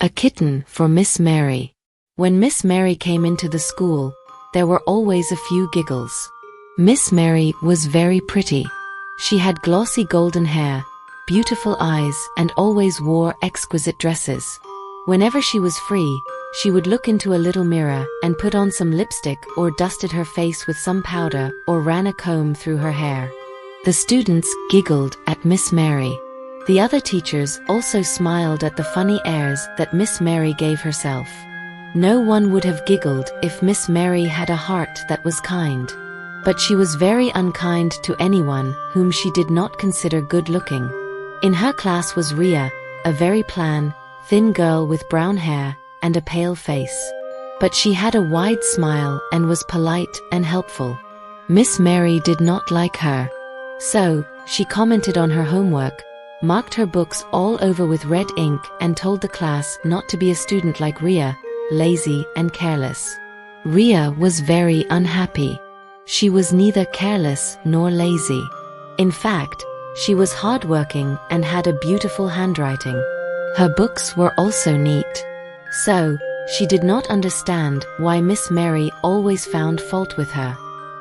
A kitten for Miss Mary. When Miss Mary came into the school, there were always a few giggles. Miss Mary was very pretty. She had glossy golden hair, beautiful eyes, and always wore exquisite dresses. Whenever she was free, she would look into a little mirror and put on some lipstick or dusted her face with some powder or ran a comb through her hair. The students giggled at Miss Mary. The other teachers also smiled at the funny airs that Miss Mary gave herself. No one would have giggled if Miss Mary had a heart that was kind. But she was very unkind to anyone whom she did not consider good-looking. In her class was Ria, a very plain, thin girl with brown hair and a pale face. But she had a wide smile and was polite and helpful. Miss Mary did not like her. So, she commented on her homework, marked her books all over with red ink, and told the class not to be a student like Ria, lazy and careless. Ria was very unhappy. She was neither careless nor lazy. In fact, she was hardworking and had a beautiful handwriting. Her books were also neat. So, she did not understand why Miss Mary always found fault with her.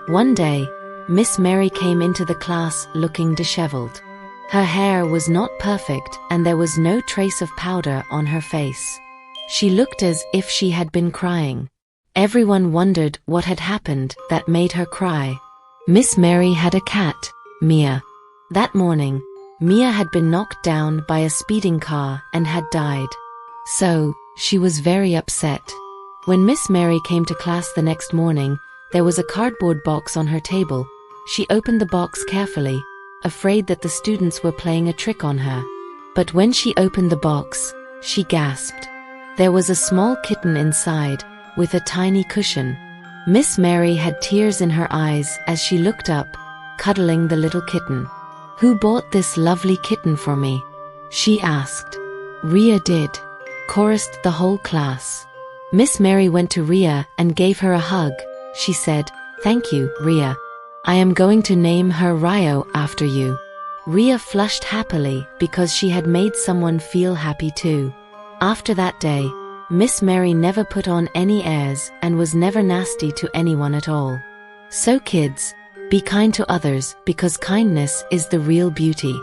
One day, Miss Mary came into the class looking disheveled. Her hair was not perfect and there was no trace of powder on her face. She looked as if she had been crying. Everyone wondered what had happened that made her cry. Miss Mary had a cat, Mia. That morning, Mia had been knocked down by a speeding car and had died. So, she was very upset. When Miss Mary came to class the next morning, there was a cardboard box on her table. She opened the box carefully, afraid that the students were playing a trick on her. But when she opened the box, she gasped. There was a small kitten inside, with a tiny cushion. Miss Mary had tears in her eyes as she looked up, cuddling the little kitten. "Who bought this lovely kitten for me?" she asked. "Ria did," chorused the whole class. Miss Mary went to Ria and gave her a hug. She said, "Thank you, Ria. I am going to name her Rio after you." Ria flushed happily because she had made someone feel happy too. After that day, Miss Mary never put on any airs and was never nasty to anyone at all. So kids, be kind to others because kindness is the real beauty.